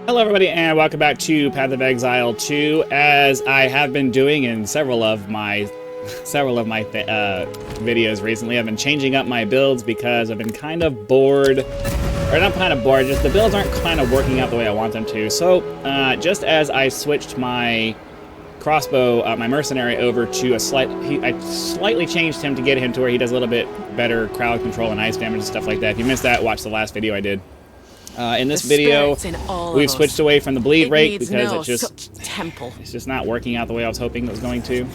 Hello everybody and welcome back to Path of Exile 2. As I have been doing in several of my videos recently, I've been changing up my builds because I've been kind of bored, or not kind of bored, just the builds aren't kind of working out the way I want them to. So just as I switched my crossbow, my mercenary, over to I slightly changed him to get him to where he does a little bit better crowd control and ice damage and stuff like that. If you missed that, watch the last video I did. In this video, we've switched away from the bleed rate because it's just not working out the way I was hoping it was going to.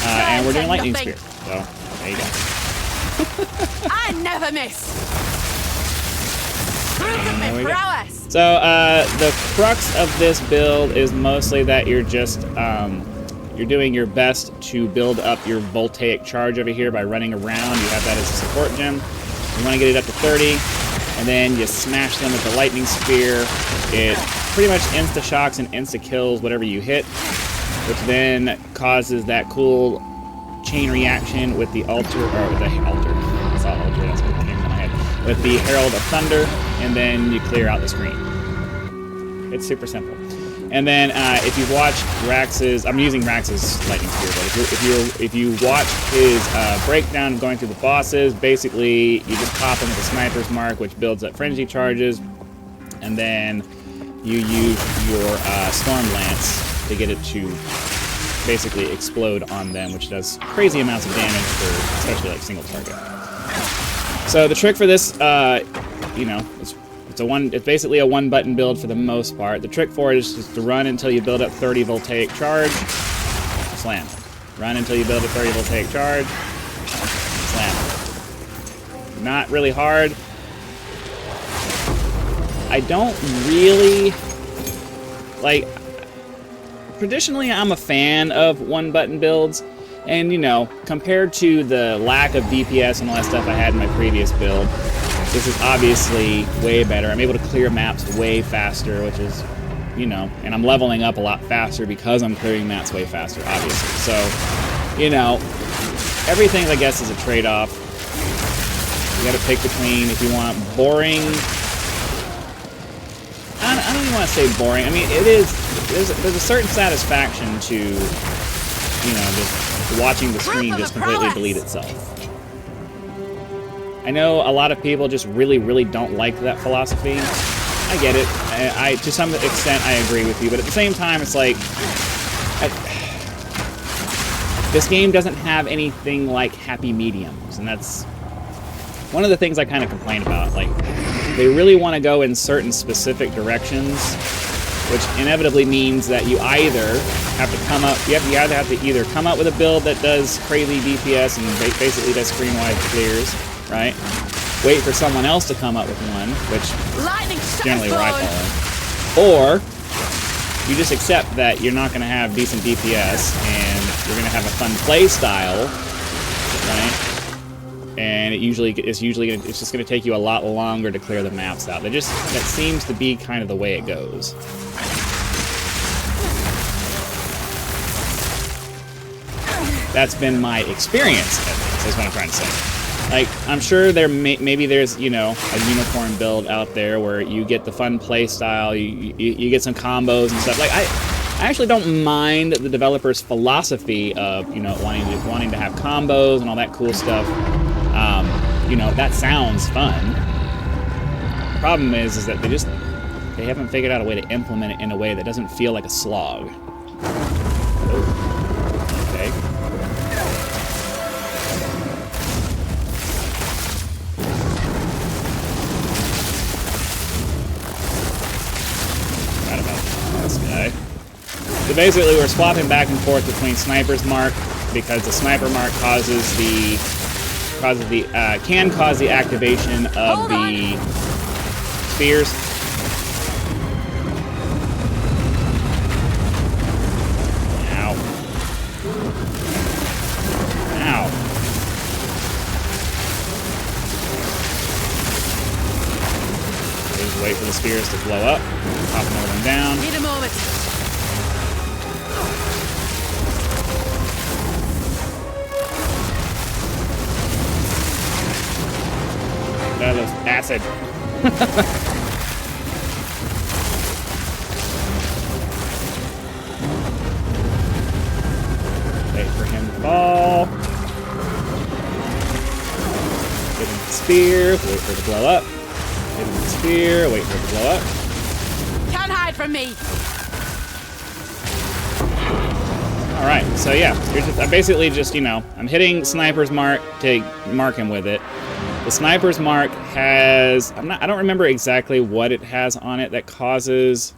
And we're doing lightning spear. So there you go. I never miss. So the crux of this build is mostly that you're just you're doing your best to build up your voltaic charge over here by running around. You have that as a support gem. You want to get it up to 30. And then you smash them with the lightning spear. It pretty much insta-shocks and insta-kills whatever you hit, which then causes that cool chain reaction with the altar, or with the altar. I saw altar, that's what came to my head. With the Herald of Thunder, and then you clear out the screen. It's super simple. And then if you watch Rax's, I'm using Rax's lightning spear, but if you watch his breakdown going through the bosses, basically you just pop him with a sniper's mark, which builds up frenzy charges, and then you use your storm lance to get it to basically explode on them, which does crazy amounts of damage for especially like single target. So the trick for this, you know, it's basically a one-button build for the most part. The trick for it is just to run until you build up 30 voltaic charge, slam. Run until you build a 30 voltaic charge, slam. Not really hard. I don't really, like, traditionally I'm a fan of one-button builds, and you know, compared to the lack of DPS and all that stuff I had in my previous build, this is obviously way better. I'm able to clear maps way faster, which is, you know, and I'm leveling up a lot faster because I'm clearing maps way faster, obviously. So, you know, everything, I guess, is a trade-off. You gotta pick between if you want boring. I don't even want to say boring. I mean, it is, there's a certain satisfaction to, you know, just watching the screen just completely delete itself. I know a lot of people just really don't like that philosophy. I get it. I to some extent I agree with you, but at the same time it's like this game doesn't have anything like happy mediums, and that's one of the things I kind of complain about. Like, they really want to go in certain specific directions, which inevitably means that you either have to come up, you either have to either come up with a build that does crazy DPS and basically does screen-wide clears, right? Wait for someone else to come up with one, which is generally where I fall in. Or you just accept that you're not going to have decent DPS and you're going to have a fun play style, right? And it's just going to take you a lot longer to clear the maps out. That seems to be kind of the way it goes. That's been my experience, at least, is what I'm trying to say. Like, I'm sure maybe there's, you know, a unicorn build out there where you get the fun play style, you get some combos and stuff. Like, I actually don't mind the developer's philosophy of, you know, wanting to have combos and all that cool stuff. You know, that sounds fun. The problem is that they haven't figured out a way to implement it in a way that doesn't feel like a slog. Okay. So basically, we're swapping back and forth between Sniper's Mark because the Sniper Mark can cause the activation of the spears. Ow! Ow! Just wait for the spears to blow up. Pop another one down. Need a moment. That was acid. spear, wait for it to blow up. Hit him with the spear, wait for it to blow up. Can't hide from me. All right, so yeah, I'm basically just, you know, I'm hitting Sniper's Mark to mark him with it. The Sniper's Mark has, I don't remember exactly what it has on it that causes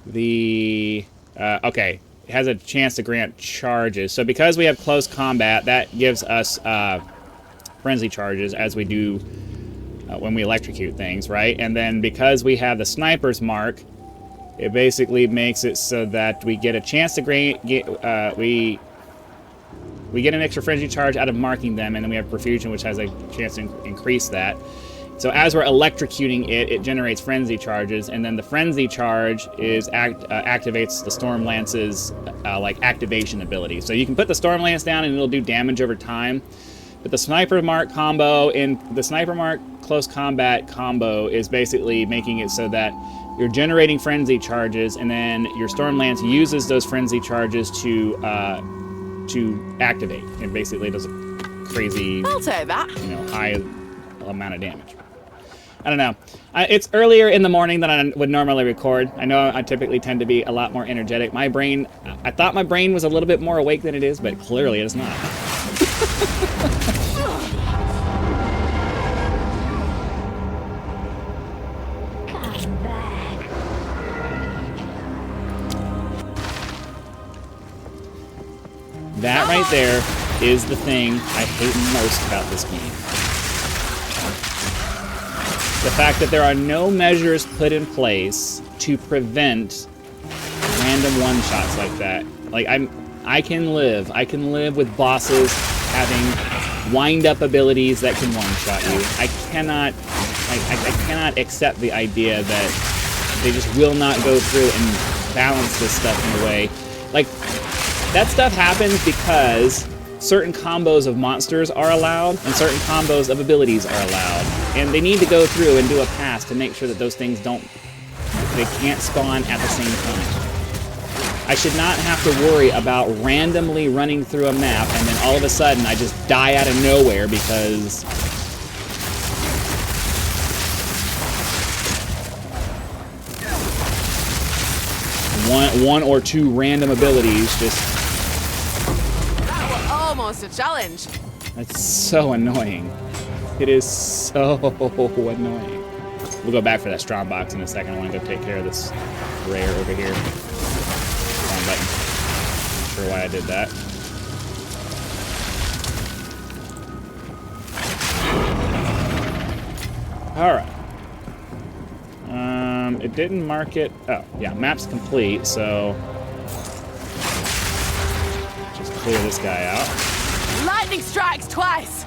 the, okay, it has a chance to grant charges. So because we have close combat, that gives us frenzy charges as we do when we electrocute things, right? And then because we have the Sniper's Mark, it basically makes it so that we get a chance to we get an extra frenzy charge out of marking them, and then we have perfusion, which has a chance to increase that. So as we're electrocuting it, it generates frenzy charges, and then the frenzy charge is activates the Storm Lance's like activation ability. So you can put the Storm Lance down, and it'll do damage over time. But the Sniper Mark combo in the Sniper Mark close combat combo is basically making it so that you're generating frenzy charges, and then your Storm Lance uses those frenzy charges to activate. It basically does a crazy, I'll take that. you know, high amount of damage. I don't know. It's earlier in the morning than I would normally record. I know I typically tend to be a lot more energetic. My brain, I thought my brain was a little bit more awake than it is, but clearly it is not. That right there is the thing I hate most about this game. The fact that there are no measures put in place to prevent random one-shots like that. Like, I can live with bosses having wind-up abilities that can one-shot you. I cannot accept the idea that they just will not go through and balance this stuff in a way. Like, that stuff happens because certain combos of monsters are allowed and certain combos of abilities are allowed. And they need to go through and do a pass to make sure that those things they can't spawn at the same time. I should not have to worry about randomly running through a map and then all of a sudden I just die out of nowhere because one or two random abilities just... That was almost a challenge. That's so annoying. It is so annoying. We'll go back for that strong box in a second. I want to go take care of this rare over here. Wrong button. Not sure why I did that. Alright. It didn't mark it. Oh, yeah, map's complete, so just clear this guy out. Lightning strikes twice.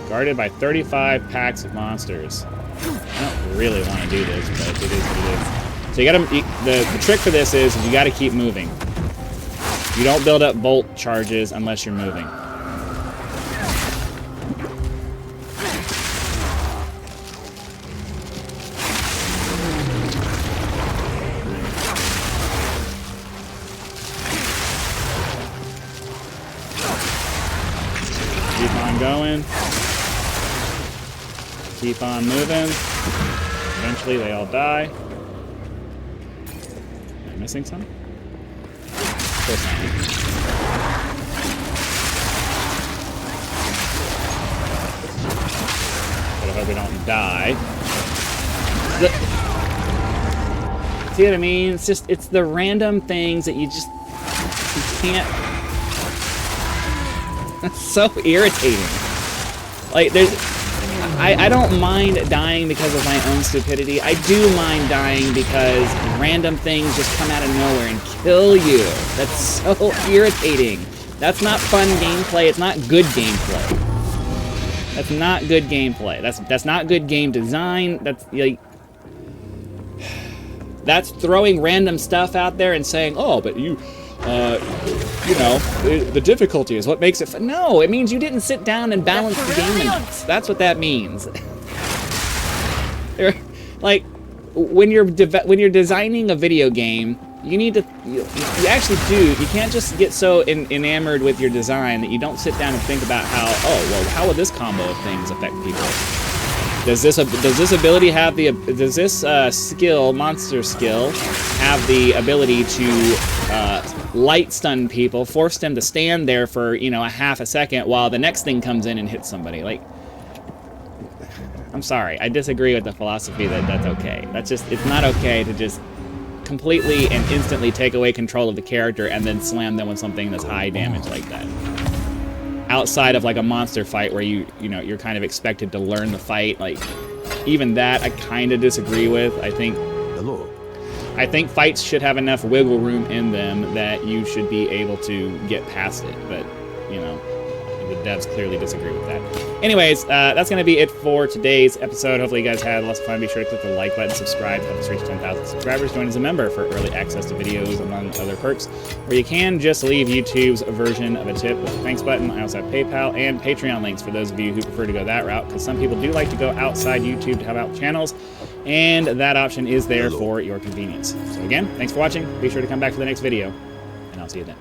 Guarded by 35 packs of monsters. I don't really want to do this, but it is what it is. So you gotta, the trick for this is you gotta keep moving. You don't build up bolt charges unless you're moving. Keep on going. Keep on moving. Eventually they all die. Am I missing some? Of course I am. But I hope we don't die. See what I mean? It's the random things that you can't. That's so irritating. Like, I don't mind dying because of my own stupidity. I do mind dying because random things just come out of nowhere and kill you. That's so irritating. That's not fun gameplay. It's not good gameplay. That's not good gameplay. That's not good game design. That's like, that's throwing random stuff out there and saying, oh, but you know, the difficulty is what makes it fun. No, it means you didn't sit down and balance the game. That's what that means. Like, when you're designing a video game, you need to, you actually do, you can't just get so enamored with your design that you don't sit down and think about how, oh, well, how would this combo of things affect people? Does this ability have the, does this skill, monster skill, have the ability to light stun people, force them to stand there for, you know, a half a second while the next thing comes in and hits somebody? Like, I'm sorry, I disagree with the philosophy that that's okay. That's just, it's not okay to just completely and instantly take away control of the character and then slam them with something that's high damage like that. Outside of like a monster fight where you know, you're kind of expected to learn the fight, like even that I kind of disagree with. I think fights should have enough wiggle room in them that you should be able to get past it, but you know, the devs clearly disagree with that. Anyways, that's going to be it for today's episode. Hopefully you guys had lots of fun. Be sure to click the like button, subscribe, help us reach 10,000 subscribers. Join as a member for early access to videos, among other perks, or you can just leave YouTube's version of a tip with the thanks button. I also have PayPal and Patreon links for those of you who prefer to go that route, because some people do like to go outside YouTube to help out channels, and that option is there for your convenience. So again, thanks for watching. Be sure to come back for the next video, and I'll see you then.